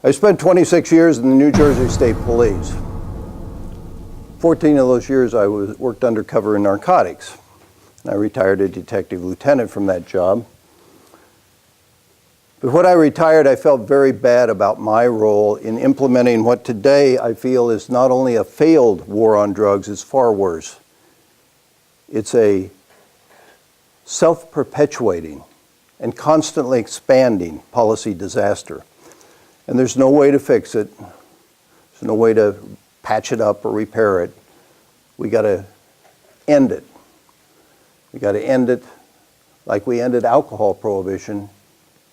I spent 26 years in the New Jersey State Police. 14 of those years I worked undercover in narcotics. I retired a detective lieutenant from that job. But when I retired, I felt very bad about my role in implementing what today I feel is not only a failed war on drugs, it's far worse. It's a self-perpetuating and constantly expanding policy disaster. And there's no way to fix it. There's no way to patch it up or repair it. We got to end it. We got to end it like we ended alcohol prohibition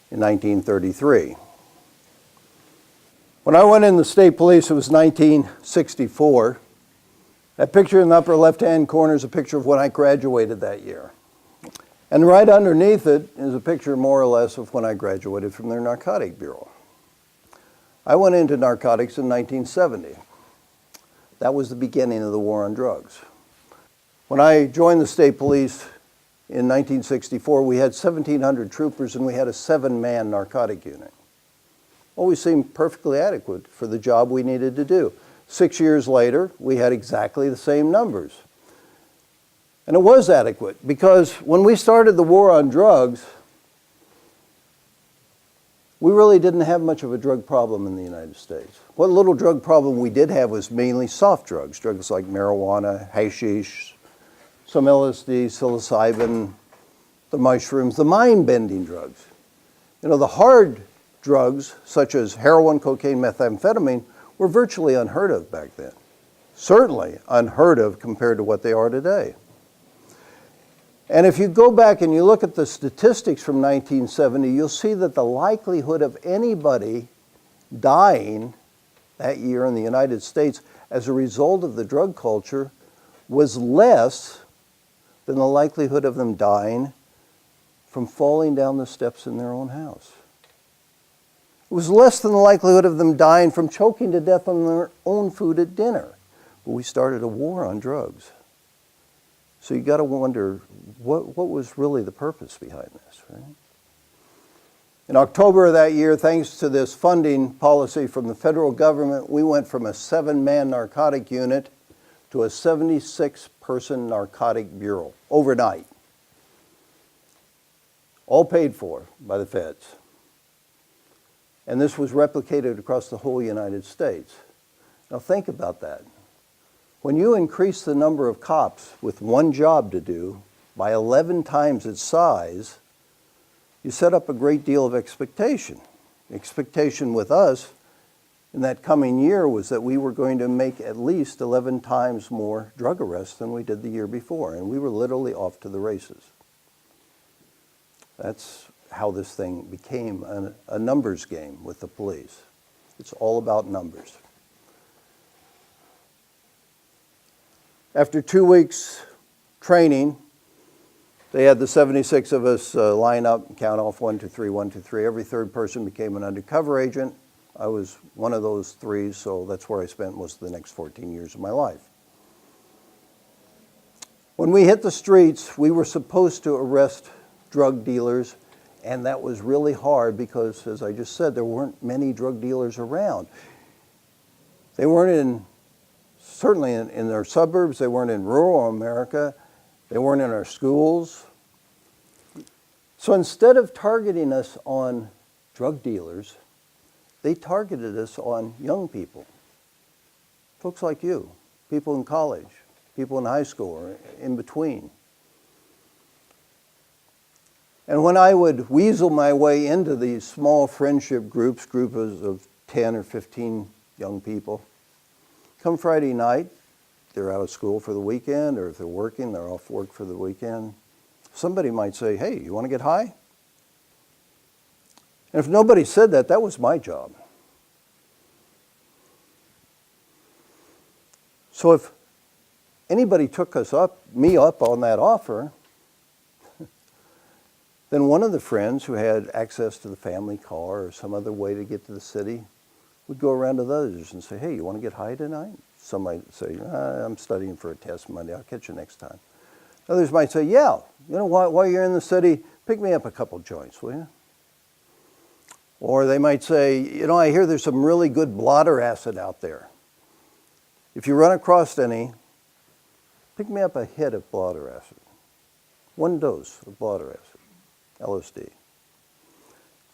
in 1933. When I went in the state police, it was 1964. That picture in the upper left-hand corner is a picture of when I graduated that year. And right underneath it is a picture more or less of when I graduated from their narcotic bureau. I went into narcotics in 1970. That was the beginning of the war on drugs. When I joined the state police in 1964, we had 1,700 troopers and we had a 7-man narcotic unit. Always seemed perfectly adequate for the job we needed to do. 6 years later, we had exactly the same numbers. And it was adequate because when we started the war on drugs, we really didn't have much of a drug problem in the United States. What little drug problem we did have was mainly soft drugs, drugs like marijuana, hashish, some LSD, psilocybin, the mushrooms, the mind-bending drugs. You know, the hard drugs, such as heroin, cocaine, methamphetamine, were virtually unheard of back then. Certainly unheard of compared to what they are today. And if you go back and you look at the statistics from 1970, you'll see that the likelihood of anybody dying that year in the United States as a result of the drug culture was less than the likelihood of them dying from falling down the steps in their own house. It was less than the likelihood of them dying from choking to death on their own food at dinner. But we started a war on drugs. So you got to wonder, what was really the purpose behind this, right? In October of that year, thanks to this funding policy from the federal government, we went from a 7-man narcotic unit to a 76-person narcotic bureau overnight. All paid for by the feds. And this was replicated across the whole United States. Now think about that. When you increase the number of cops with one job to do by 11 times its size, you set up a great deal of expectation. Expectation with us in that coming year was that we were going to make at least 11 times more drug arrests than we did the year before, and we were literally off to the races. That's how this thing became a numbers game with the police. It's all about numbers. After 2 weeks training, they had the 76 of us line up and count off 1, 2, 3, 1, 2, 3. Every third person became an undercover agent. I was one of those 3, so that's where I spent most of the next 14 years of my life. When we hit the streets, we were supposed to arrest drug dealers, and that was really hard because, as I just said, there weren't many drug dealers around. They weren't certainly in their suburbs, they weren't in rural America, they weren't in our schools. So instead of targeting us on drug dealers, they targeted us on young people. Folks like you, people in college, people in high school or in between. And when I would weasel my way into these small friendship groups of 10 or 15 young people, come Friday night, they're out of school for the weekend, or if they're working, they're off work for the weekend. Somebody might say, hey, you want to get high? And if nobody said that, that was my job. So if anybody took me up on that offer, then one of the friends who had access to the family car or some other way to get to the city would go around to the others and say, hey, you want to get high tonight? Some might say, I'm studying for a test Monday, I'll catch you next time. Others might say, yeah, you know, while you're in the city, pick me up a couple joints, will you? Or they might say, you know, I hear there's some really good blotter acid out there. If you run across any, pick me up a hit of blotter acid. 1 dose of blotter acid, LSD.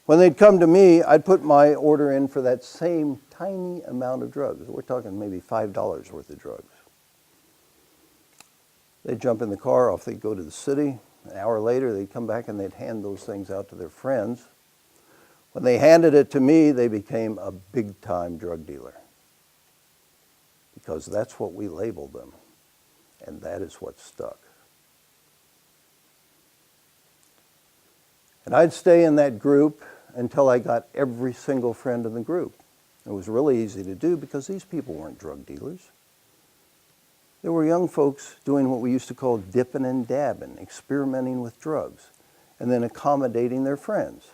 When they'd come to me, I'd put my order in for that same tiny amount of drugs. We're talking maybe $5 worth of drugs. They'd jump in the car, off they'd go to the city. An hour later, they'd come back and they'd hand those things out to their friends. When they handed it to me, they became a big-time drug dealer. Because that's what we labeled them. And that is what stuck. And I'd stay in that group until I got every single friend in the group. It was really easy to do because these people weren't drug dealers. They were young folks doing what we used to call dipping and dabbing, experimenting with drugs, and then accommodating their friends.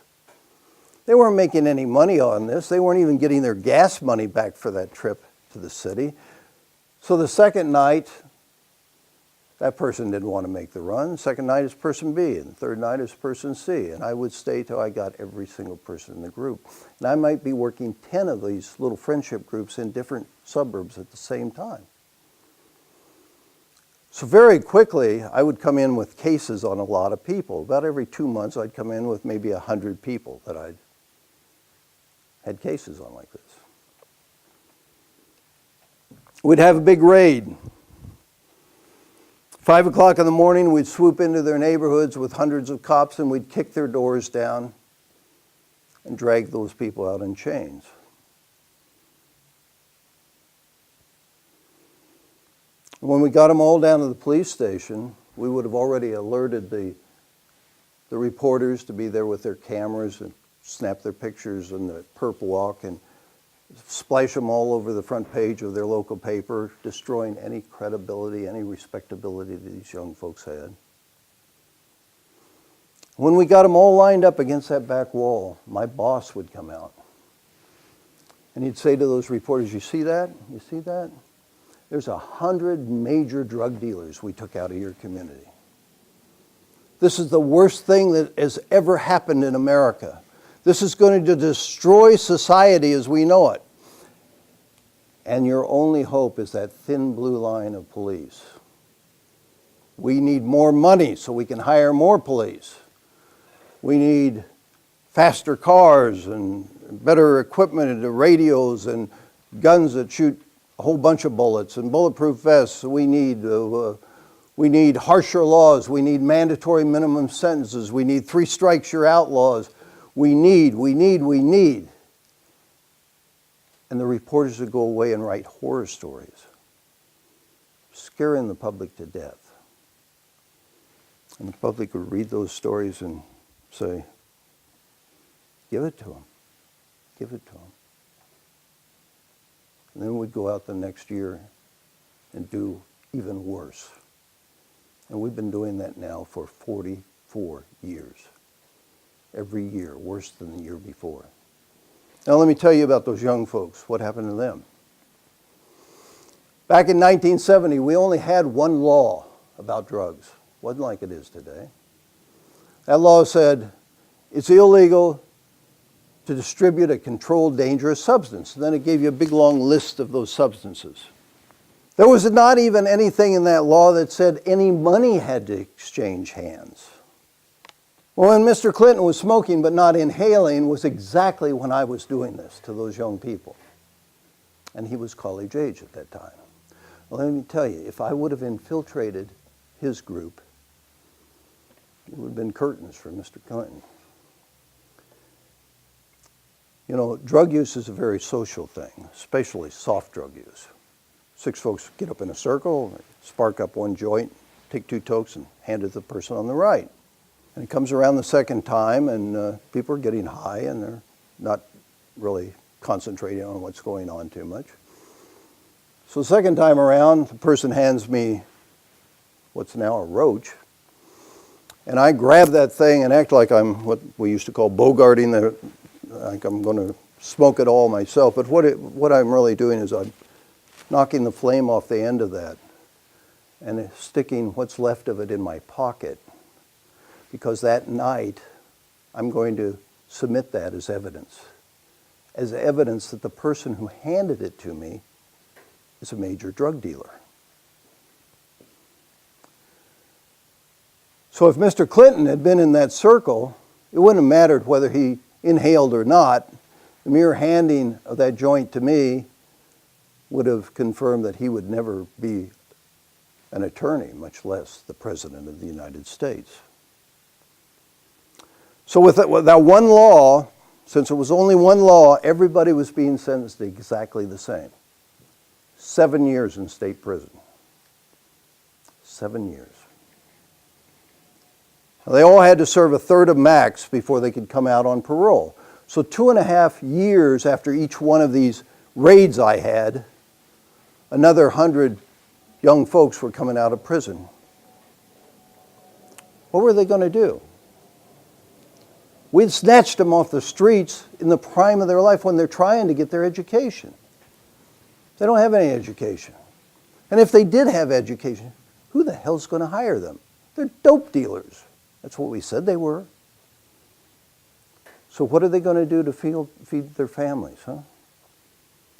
They weren't making any money on this. They weren't even getting their gas money back for that trip to the city. So the second night, that person didn't want to make the run. Second night is person B, and third night is person C. And I would stay till I got every single person in the group. And I might be working 10 of these little friendship groups in different suburbs at the same time. So very quickly, I would come in with cases on a lot of people. About every 2 months, I'd come in with maybe 100 people that I'd had cases on like this. We'd have a big raid. 5 o'clock in the morning, we'd swoop into their neighborhoods with hundreds of cops and we'd kick their doors down and drag those people out in chains. When we got them all down to the police station, we would have already alerted the reporters to be there with their cameras and snap their pictures in the perp walk and splash them all over the front page of their local paper, destroying any credibility, any respectability that these young folks had. When we got them all lined up against that back wall, my boss would come out. And he'd say to those reporters, you see that? You see that? There's 100 major drug dealers we took out of your community. This is the worst thing that has ever happened in America. This is going to destroy society as we know it. And your only hope is that thin blue line of police. We need more money so we can hire more police. We need faster cars and better equipment and radios and guns that shoot a whole bunch of bullets and bulletproof vests. We need harsher laws. We need mandatory minimum sentences. We need 3 strikes, you're outlaws. We need. And the reporters would go away and write horror stories, scaring the public to death. And the public would read those stories and say, give it to them. Give it to them. And then we'd go out the next year and do even worse. And we've been doing that now for 44 years. Every year, worse than the year before. Now let me tell you about those young folks, what happened to them. Back in 1970, we only had one law about drugs. Wasn't like it is today. That law said it's illegal to distribute a controlled dangerous substance. And then it gave you a big long list of those substances. There was not even anything in that law that said any money had to exchange hands. Well, when Mr. Clinton was smoking but not inhaling was exactly when I was doing this to those young people. And he was college age at that time. Well, let me tell you, if I would have infiltrated his group, it would have been curtains for Mr. Clinton. You know, drug use is a very social thing, especially soft drug use. 6 folks get up in a circle, spark up one joint, take 2 tokes and hand it to the person on the right. And it comes around the second time and people are getting high and they're not really concentrating on what's going on too much. So the second time around, the person hands me what's now a roach. And I grab that thing and act like I'm what we used to call bogarting, like I'm going to smoke it all myself. But what I'm really doing is I'm knocking the flame off the end of that and sticking what's left of it in my pocket. Because that night, I'm going to submit that as evidence. as evidence that the person who handed it to me is a major drug dealer. So if Mr. Clinton had been in that circle, it wouldn't have mattered whether he inhaled or not. The mere handing of that joint to me would have confirmed that he would never be an attorney, much less the President of the United States. So with that one law, since it was only one law, everybody was being sentenced exactly the same. 7 years in state prison. 7 years. They all had to serve a third of max before they could come out on parole. So 2.5 years after each one of these raids I had, another 100 young folks were coming out of prison. What were they going to do? We'd snatched them off the streets in the prime of their life when they're trying to get their education. They don't have any education. And if they did have education, who the hell's going to hire them? They're dope dealers. That's what we said they were. So what are they going to do to feed their families, huh?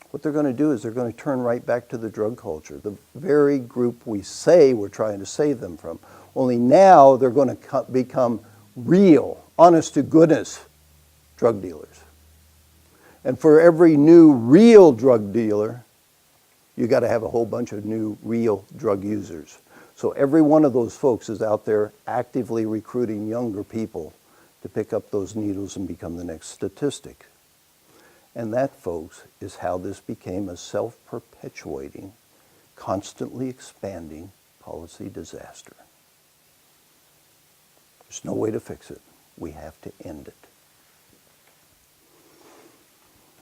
What they're going to do is they're going to turn right back to the drug culture, the very group we say we're trying to save them from. Only now they're going to become real, honest-to-goodness drug dealers. And for every new real drug dealer, you got to have a whole bunch of new real drug users. So every one of those folks is out there actively recruiting younger people to pick up those needles and become the next statistic. And that, folks, is how this became a self-perpetuating, constantly expanding policy disaster. There's no way to fix it. We have to end it.